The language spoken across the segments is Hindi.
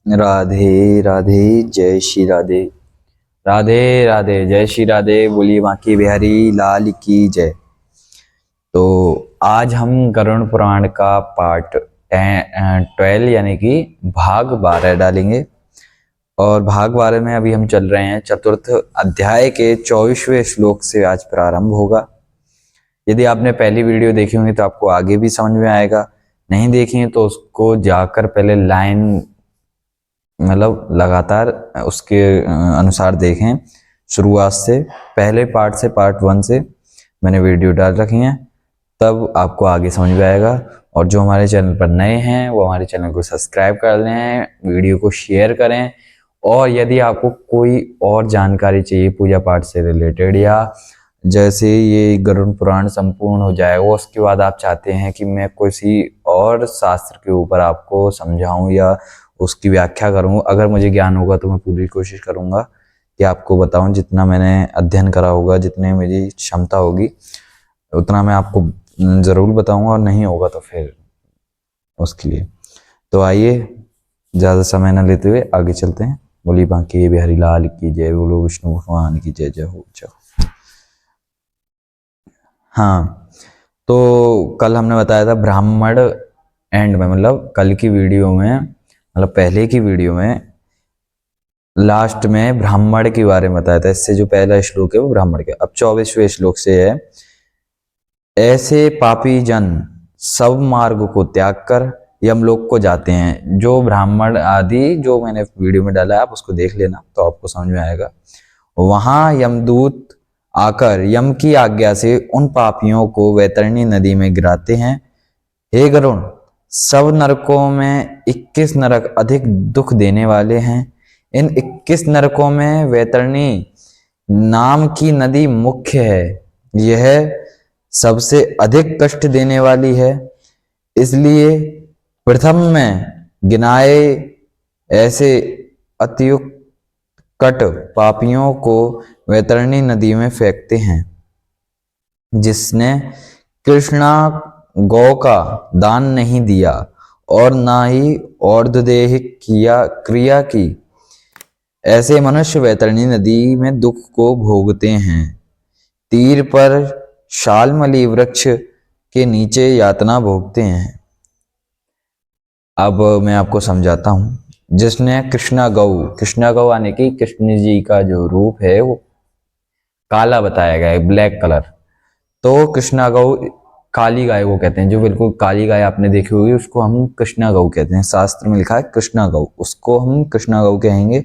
राधे राधे जय श्री राधे। राधे राधे जय श्री राधे। बोलिए बांके बिहारी लाल की जय। तो आज हम गरुड़ पुराण का पार्ट 12 यानी कि भाग 12 डालेंगे। और भाग 12 में अभी हम चल रहे हैं चतुर्थ अध्याय के 24वें श्लोक से आज प्रारंभ होगा। यदि आपने पहली वीडियो देखी होंगी तो आपको आगे भी समझ में आएगा, नहीं देखी है तो उसको जाकर पहले लाइन मतलब लगातार उसके अनुसार देखें। शुरुआत से पहले पार्ट से पार्ट 1 से मैंने वीडियो डाल रखी हैं, तब आपको आगे समझ में आएगा। और जो हमारे चैनल पर नए हैं वो हमारे चैनल को सब्सक्राइब कर लें, वीडियो को शेयर करें। और यदि आपको कोई और जानकारी चाहिए पूजा पाठ से रिलेटेड, या जैसे ये गरुड़ पुराण संपूर्ण हो जाएगा उसके बाद आप चाहते हैं कि मैं किसी और शास्त्र के ऊपर आपको समझाऊं या उसकी व्याख्या करूं, अगर मुझे ज्ञान होगा तो मैं पूरी कोशिश करूंगा कि आपको बताऊं। जितना मैंने अध्ययन करा होगा, जितने मेरी क्षमता होगी उतना मैं आपको ज़रूर बताऊंगा, और नहीं होगा तो फिर उसके लिए। तो आइए ज़्यादा समय न लेते हुए आगे चलते हैं। बोली बांके बिहारी लाल की जय, बोलो विष्णु भगवान की जय। जय हो जय। हाँ, तो कल हमने बताया था ब्राह्मण एंड में, मतलब कल की वीडियो में, मतलब पहले की वीडियो में लास्ट में ब्राह्मण के बारे में बताया था। इससे जो पहला श्लोक है वो ब्राह्मण के। अब 24वें श्लोक से है, ऐसे पापी जन सब मार्ग को त्याग कर यमलोक को जाते हैं। जो ब्राह्मण आदि जो मैंने वीडियो में डाला है आप उसको देख लेना तो आपको समझ में आएगा। वहां यमदूत आकर यम की आज्ञा से उन पापियों को वैतरणी नदी में गिराते हैं। हे गरुण, सब नरकों में 21 नरक अधिक दुख देने वाले हैं। इन 21 नरकों में वैतरणी नाम की नदी मुख्य है। यह सबसे अधिक कष्ट देने वाली है। इसलिए प्रथम में गिनाए ऐसे अतियुक्त कट पापियों को वैतरणी नदी में फेंकते हैं। जिसने कृष्णा गौ का दान नहीं दिया और ना ही और्ध्वदेहिक क्रिया की, ऐसे मनुष्य वैतरणी नदी में दुख को भोगते हैं। तीर पर शालमली वृक्ष के नीचे यातना भोगते हैं। अब मैं आपको समझाता हूँ। जिसने कृष्णा गौ यानी कि कृष्ण जी का जो रूप है वो काला बताया गया है, ब्लैक कलर। तो कृष्णा गौ काली गाय को कहते हैं। जो बिल्कुल काली गाय आपने देखी होगी उसको हम कृष्णा गौ कहते हैं। शास्त्र में लिखा है कृष्णा गौ, उसको हम कृष्णा गौ कहेंगे।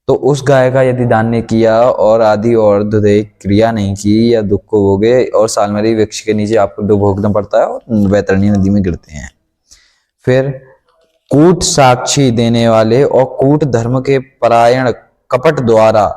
तो उस गाय का यदि दान नहीं किया और आदि और क्रिया नहीं की या दुख को भोगे, और सालमली वृक्ष के नीचे आपको दुख भोगना पड़ता है और वैतरणी नदी में गिरते हैं। फिर कूट साक्षी देने वाले और कूट धर्म के परायण कपट द्वारा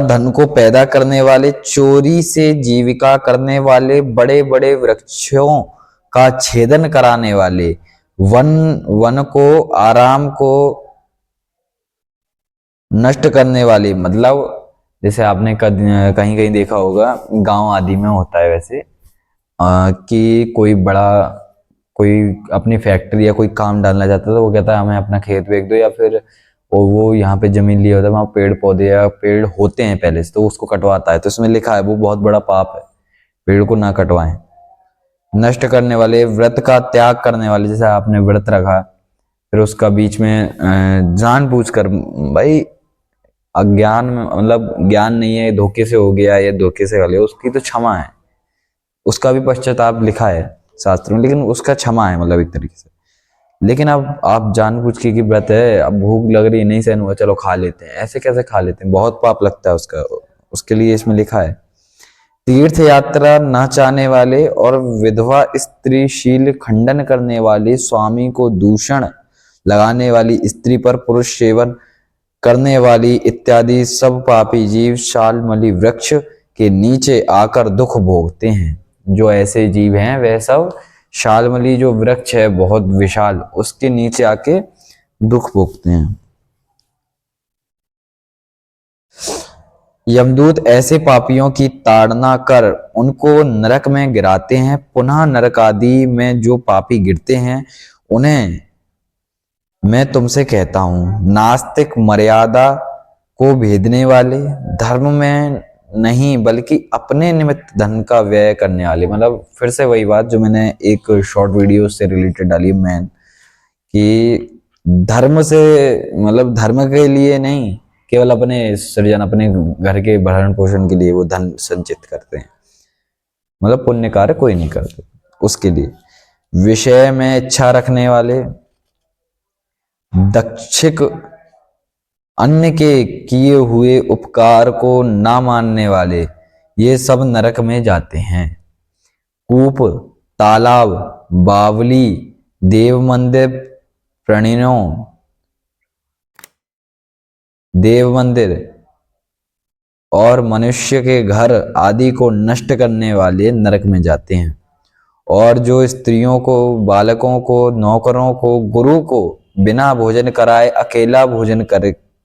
धन को पैदा करने वाले, चोरी से जीविका करने वाले, बड़े बड़े वृक्षों का छेदन कराने वाले, वन को आराम को नष्ट करने वाले। मतलब जैसे आपने कहीं कहीं देखा होगा, गांव आदि में होता है वैसे कि कोई अपनी फैक्ट्री या कोई काम डालना चाहता है तो वो कहता है हमें अपना खेत बेच दो, या फिर वो यहाँ पे जमीन लिया होता है, वहाँ पेड़ पौधे या पेड़ होते हैं पहले से तो उसको कटवाता है। तो इसमें लिखा है वो बहुत बड़ा पाप है, पेड़ को ना कटवाएं। नष्ट करने वाले, व्रत का त्याग करने वाले, जैसे आपने व्रत रखा फिर उसका बीच में जानबूझकर, भाई अज्ञान में, मतलब ज्ञान नहीं है, धोखे से हो गया या धोखे से कर लिया, उसकी तो क्षमा है, उसका भी पश्चाताप लिखा है शास्त्र में, लेकिन उसका क्षमा है मतलब एक तरीके से। लेकिन अब आप जानबूझ के कि व्रत है, अब भूख लग रही है, नहीं सहन हुआ, चलो खा लेते हैं, ऐसे कैसे खा लेते हैं, बहुत पाप लगता है उसका। उसके लिए इसमें लिखा है तीर्थ यात्रा न चाहने वाले और विधवा स्त्री शील खंडन करने वाली, स्वामी को दूषण लगाने वाली, स्त्री पर पुरुष सेवन करने वाली इत्यादि सब पापी जीव शालमली वृक्ष के नीचे आकर दुख भोगते हैं। जो ऐसे जीव हैं वह सब शालमली जो वृक्ष है बहुत विशाल, उसके नीचे आके दुख भोगते हैं। यमदूत ऐसे पापियों की ताड़ना कर उनको नरक में गिराते हैं। पुनः नरक आदि में जो पापी गिरते हैं उन्हें मैं तुमसे कहता हूं, नास्तिक, मर्यादा को भेदने वाले, धर्म में नहीं बल्कि अपने निमित्त धन का व्यय करने वाले। मतलब फिर से वही बात जो मैंने एक शॉर्ट वीडियो से रिलेटेड डाली मैन, कि धर्म से मतलब धर्म के लिए नहीं, केवल अपने सृजन, अपने घर के भरण पोषण के लिए वो धन संचित करते हैं। मतलब पुण्य कार्य कोई नहीं करते उसके लिए। विषय में इच्छा रखने वाले, दक्षिक, अन्य के किए हुए उपकार को ना मानने वाले, ये सब नरक में जाते हैं। कूप, तालाब, बावली, देव मंदिर, प्रणिनों, देव मंदिर और मनुष्य के घर आदि को नष्ट करने वाले नरक में जाते हैं। और जो स्त्रियों को, बालकों को, नौकरों को, गुरु को बिना भोजन कराए अकेला भोजन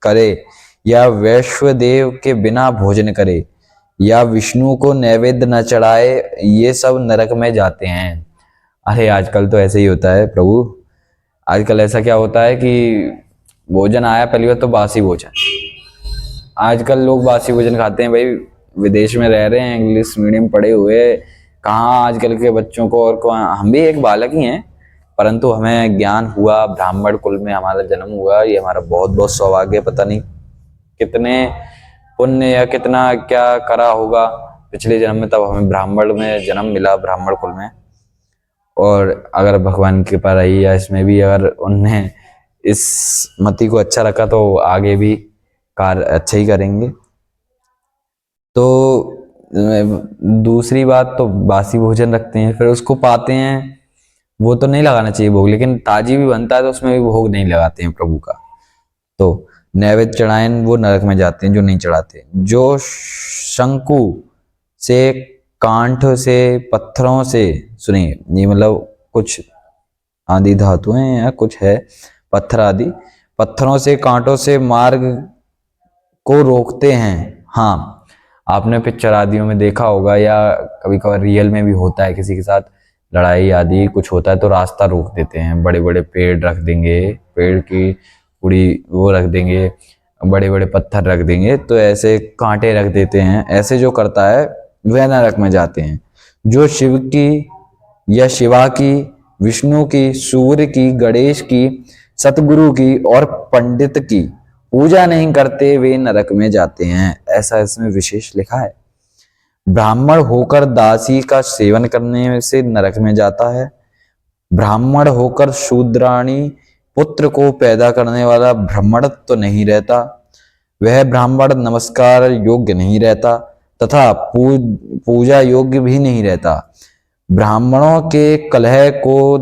करे या वैश्वदेव के बिना भोजन करे या विष्णु को नैवेद्य न चढ़ाए, ये सब नरक में जाते हैं। अरे आजकल तो ऐसे ही होता है प्रभु। आजकल ऐसा क्या होता है कि भोजन आया पहली बार तो बासी भोजन। आजकल लोग बासी भोजन खाते हैं। भाई विदेश में रह रहे हैं, इंग्लिश मीडियम पढ़े हुए, कहाँ आजकल के बच्चों को, और हम भी एक बालक ही हैं, परंतु हमें ज्ञान हुआ, ब्राह्मण कुल में हमारा जन्म हुआ, ये हमारा बहुत बहुत सौभाग्य। पता नहीं कितने पुण्य या कितना क्या करा होगा पिछले जन्म में, तब हमें ब्राह्मण में जन्म मिला, ब्राह्मण कुल में। और अगर भगवान की कृपा रही या इसमें भी अगर उन्होंने इस मति को अच्छा रखा तो आगे भी कार्य अच्छे ही करेंगे। तो दूसरी बात तो बासी भोजन रखते हैं, फिर उसको पाते हैं, वो तो नहीं लगाना चाहिए भोग, लेकिन ताजी भी बनता है तो उसमें भी भोग नहीं लगाते हैं प्रभु का। तो नैवेद्य चढ़ाएं वो नरक में जाते हैं जो नहीं चढ़ाते। जो शंकु से, कांठ से, पत्थरों से, सुनिए ये मतलब कुछ आदि धातुएं या कुछ है, पत्थर आदि, पत्थरों से, कांटों से मार्ग को रोकते हैं। हाँ, आपने पिक्चर आदियों में देखा होगा या कभी कभार रियल में भी होता है, किसी के साथ लड़ाई आदि कुछ होता है तो रास्ता रोक देते हैं, बड़े बड़े पेड़ रख देंगे, पेड़ की पूरी वो रख देंगे, बड़े बड़े पत्थर रख देंगे, तो ऐसे कांटे रख देते हैं। ऐसे जो करता है वह नरक में जाते हैं। जो शिव की या शिवा की, विष्णु की, सूर्य की, गणेश की, सतगुरु की और पंडित की पूजा नहीं करते वे नरक में जाते हैं, ऐसा इसमें विशेष लिखा है। ब्राह्मण होकर दासी का सेवन करने से नरक में जाता है। ब्राह्मण होकर शूद्राणी पुत्र को पैदा करने वाला ब्राह्मण तो नहीं रहता, वह ब्राह्मण नमस्कार योग्य नहीं रहता तथा पूजा योग्य भी नहीं रहता। ब्राह्मणों के कलह को,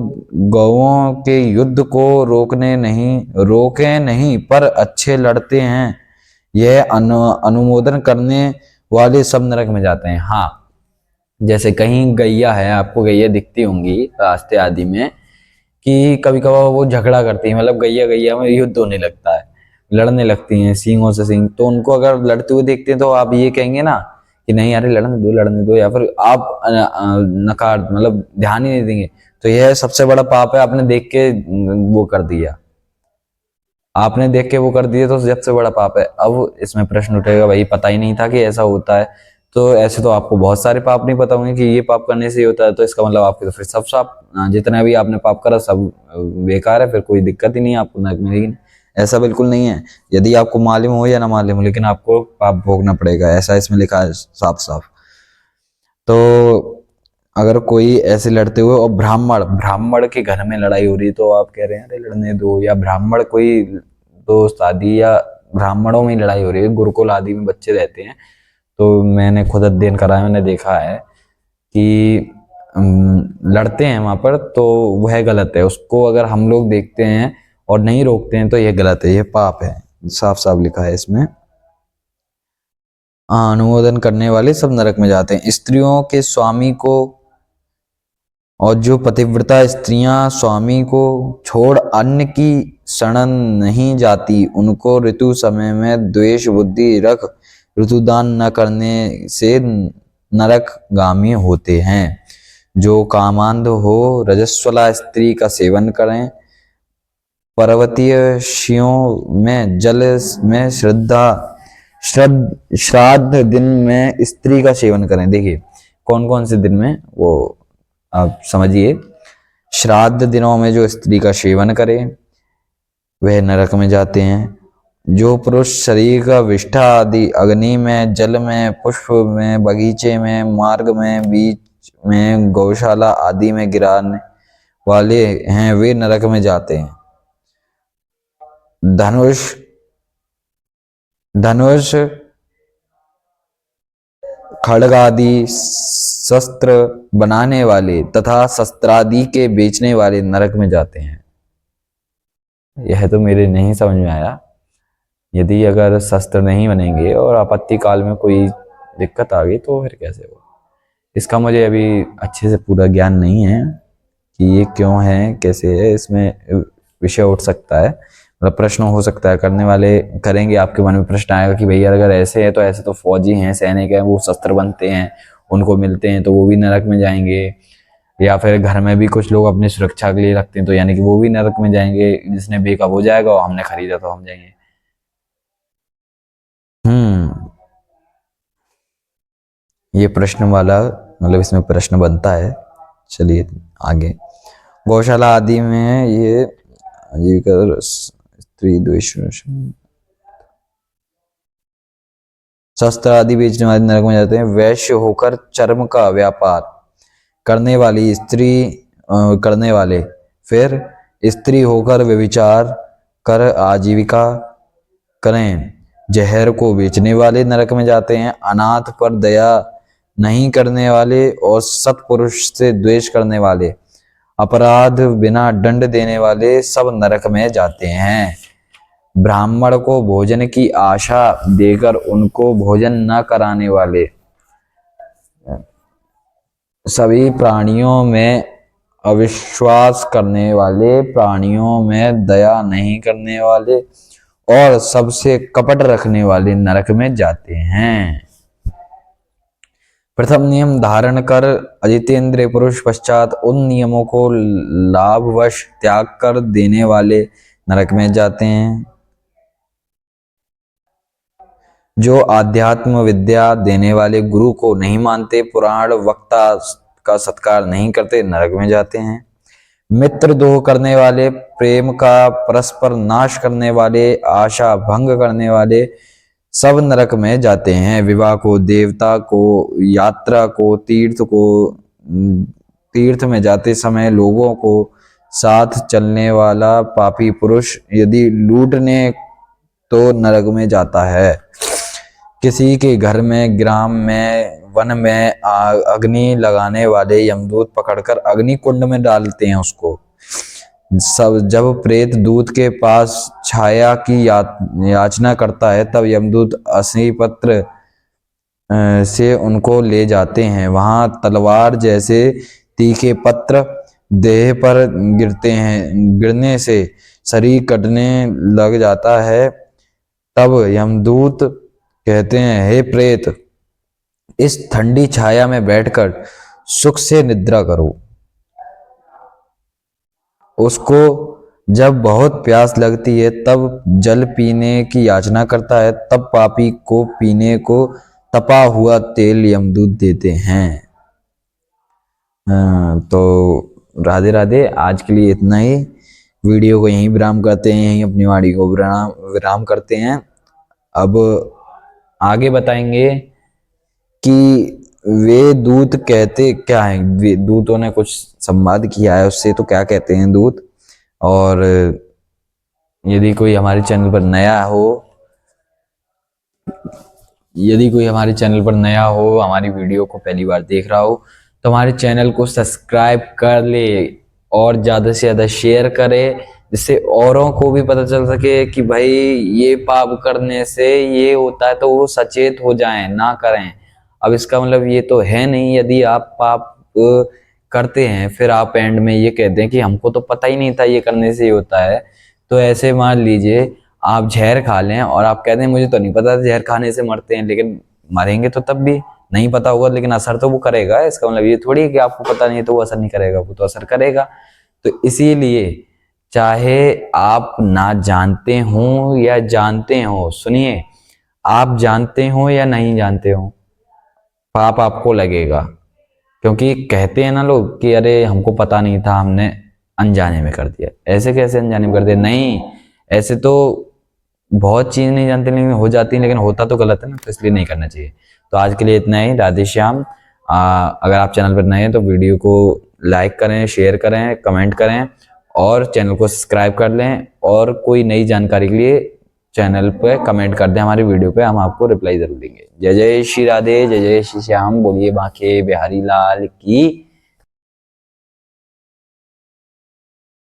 गौओं के युद्ध को रोके नहीं पर अच्छे लड़ते हैं, यह अनुमोदन करने वाले सब नरक में जाते हैं। हाँ, जैसे कहीं गैया है, आपको गैया दिखती होंगी रास्ते आदि में, कि कभी कभार वो झगड़ा करती है, मतलब गैया गैया में युद्ध होने लगता है, लड़ने लगती हैं सींगों से सींग, तो उनको अगर लड़ते हुए देखते हैं तो आप ये कहेंगे ना कि नहीं अरे लड़ने दो, या फिर आप नकार मतलब ध्यान ही नहीं देंगे, तो यह सबसे बड़ा पाप है। आपने देख के वो कर दिया, आपने देख के वो कर दिया तो सबसे बड़ा पाप है। अब इसमें प्रश्न उठेगा, भाई पता ही नहीं था कि ऐसा होता है, तो ऐसे तो आपको बहुत सारे पाप नहीं पता होंगे कि ये पाप करने से ही होता है, तो इसका मतलब आपके तो फिर सब जितना भी आपने पाप करा सब बेकार है, फिर कोई दिक्कत ही नहीं है आपको नरक में। लेकिन ऐसा बिल्कुल नहीं है, यदि आपको मालूम हो या ना मालूम हो, लेकिन आपको पाप भोगना पड़ेगा, ऐसा इसमें लिखा है साफ साफ। तो अगर कोई ऐसे लड़ते हुए, और ब्राह्मण के घर में लड़ाई हो रही तो आप कह रहे हैं अरे लड़ने दो, या ब्राह्मण कोई दोस्त आदि या ब्राह्मणों में लड़ाई हो रही है, गुरुकुल आदि में बच्चे रहते हैं, तो मैंने खुद अध्ययन करा है, मैंने देखा है कि लड़ते हैं वहां पर, तो वह गलत है। उसको अगर हम लोग देखते हैं और नहीं रोकते हैं तो यह गलत है, यह पाप है, साफ साफ लिखा है इसमें। अनुमोदन करने वाले सब नरक में जाते हैं। स्त्रियों के स्वामी को, और जो पतिव्रता स्त्रियां स्वामी को छोड़ अन्य की शरण नहीं जाती, उनको ऋतु समय में द्वेष बुद्धि रख ऋतुदान न करने से नरकगामी होते हैं। जो कामांध हो रजस्वला स्त्री का सेवन करें। पर्वतीयशियों में जल में श्राद्ध दिन में स्त्री का सेवन करें। देखिए कौन कौन से दिन में, वो आप समझिए। श्राद्ध दिनों में जो स्त्री का सेवन करे वह नरक में जाते हैं। जो पुरुष शरीर का विष्ठा आदि अग्नि में, जल में, पुष्प में, बगीचे में, मार्ग में, बीच में, गौशाला आदि में गिराने वाले हैं वे नरक में जाते हैं। धनुष खड्ग आदि शस्त्र बनाने वाले तथा शस्त्रादि के बेचने वाले नरक में जाते हैं। यह तो मेरे नहीं समझ में आया। यदि अगर शस्त्र नहीं बनेंगे और आपत्ति काल में कोई दिक्कत आ गई तो फिर कैसे होगा, इसका मुझे अभी अच्छे से पूरा ज्ञान नहीं है कि ये क्यों है, कैसे है। इसमें विषय उठ सकता है, मतलब प्रश्न हो सकता है, करने वाले करेंगे, आपके मन में प्रश्न आएगा कि भैया अगर ऐसे है तो ऐसे तो फौजी हैं, सैनिक हैं, वो शस्त्र बनते हैं, उनको मिलते हैं तो वो भी नरक में जाएंगे। या फिर घर में भी कुछ लोग अपनी सुरक्षा के लिए रखते हैं तो यानी कि वो भी नरक में जाएंगे। जिसने बेका वो जाएगा और हमने खरीदा तो हम जाएंगे। ये प्रश्न वाला, मतलब इसमें प्रश्न बनता है। चलिए आगे। गौशाला आदि में ये आजीविका स्त्री द्वेष शस्त्र आदि बेचने वाले नरक में जाते हैं। वैश्य होकर चर्म का व्यापार करने वाली स्त्री करने वाले, फिर स्त्री होकर व्यभिचार कर आजीविका करें, जहर को बेचने वाले नरक में जाते हैं। अनाथ पर दया नहीं करने वाले और सत्पुरुष से द्वेष करने वाले, अपराध बिना दंड देने वाले सब नरक में जाते हैं। ब्राह्मण को भोजन की आशा देकर उनको भोजन न कराने वाले, सभी प्राणियों में अविश्वास करने वाले, प्राणियों में दया नहीं करने वाले और सबसे कपट रखने वाले नरक में जाते हैं। प्रथम नियम धारण कर अजितेंद्रिय पुरुष पश्चात उन नियमों को लाभवश त्याग कर देने वाले नरक में जाते हैं। जो आध्यात्म विद्या देने वाले गुरु को नहीं मानते, पुराण वक्ता का सत्कार नहीं करते, नरक में जाते हैं। मित्र दोह करने वाले, प्रेम का परस्पर नाश करने वाले, आशा भंग करने वाले सब नरक में जाते हैं। विवाह को, देवता को, यात्रा को, तीर्थ में जाते समय लोगों को साथ चलने वाला पापी पुरुष यदि लूटने तो नरक में जाता है। किसी के घर में, ग्राम में, वन में अग्नि लगाने वाले यमदूत पकड़कर अग्नि कुंड में डालते हैं उसको। सब जब प्रेत दूत के पास छाया की याचना करता है तब यमदूत असी पत्र से उनको ले जाते हैं। वहां तलवार जैसे तीखे पत्र देह पर गिरते हैं, गिरने से शरीर कटने लग जाता है। तब यमदूत कहते हैं, हे प्रेत, इस ठंडी छाया में बैठकर सुख से निद्रा करो। उसको जब बहुत प्यास लगती है तब जल पीने की याचना करता है, तब पापी को पीने को तपा हुआ तेल यमदूत देते हैं। तो राधे राधे। आज के लिए इतना ही। वीडियो को यहीं विराम करते हैं, यहीं अपनी वाणी को विराम करते हैं। अब आगे बताएंगे कि वे दूत कहते क्या हैं। दूतों ने कुछ संवाद किया है, उससे तो क्या कहते हैं दूत। और यदि कोई हमारे चैनल पर नया हो, हमारी वीडियो को पहली बार देख रहा हो तो हमारे चैनल को सब्सक्राइब कर ले और ज़्यादा से ज़्यादा शेयर करे, जिससे औरों को भी पता चल सके कि भाई ये पाप करने से ये होता है, तो वो सचेत हो जाएं, ना करें। अब इसका मतलब ये तो है नहीं, यदि आप पाप करते हैं फिर आप एंड में ये कहते हैं कि हमको तो पता ही नहीं था ये करने से ही होता है। तो ऐसे मान लीजिए आप जहर खा लें और आप कहते हैं मुझे तो नहीं पता जहर खाने से मरते हैं, लेकिन मरेंगे तो तब भी। नहीं पता होगा लेकिन असर तो वो करेगा। इसका मतलब ये थोड़ी है कि आपको पता नहीं है तो वो असर नहीं करेगा, वो तो असर करेगा। तो इसीलिए चाहे आप ना जानते हो या जानते हो, सुनिए, आप जानते हो या नहीं जानते हो, पाप आपको लगेगा। क्योंकि कहते हैं ना लोग कि अरे हमको पता नहीं था, हमने अनजाने में कर दिया। ऐसे कैसे अनजाने में कर दिया? नहीं, ऐसे तो बहुत चीज नहीं जानते लेकिन हो जाती है, लेकिन होता तो गलत है ना, तो इसलिए नहीं करना चाहिए। तो आज के लिए इतना ही। राधे श्याम। अगर आप चैनल पर नए हैं तो वीडियो को लाइक करें, शेयर करें, कमेंट करें और चैनल को सब्सक्राइब कर लें। और कोई नई जानकारी के लिए चैनल पे कमेंट कर दें हमारी वीडियो पे, हम आपको रिप्लाई जरूर देंगे। जय जय श्री राधे, जय जय श्री श्याम। बोलिए बांके बिहारी लाल की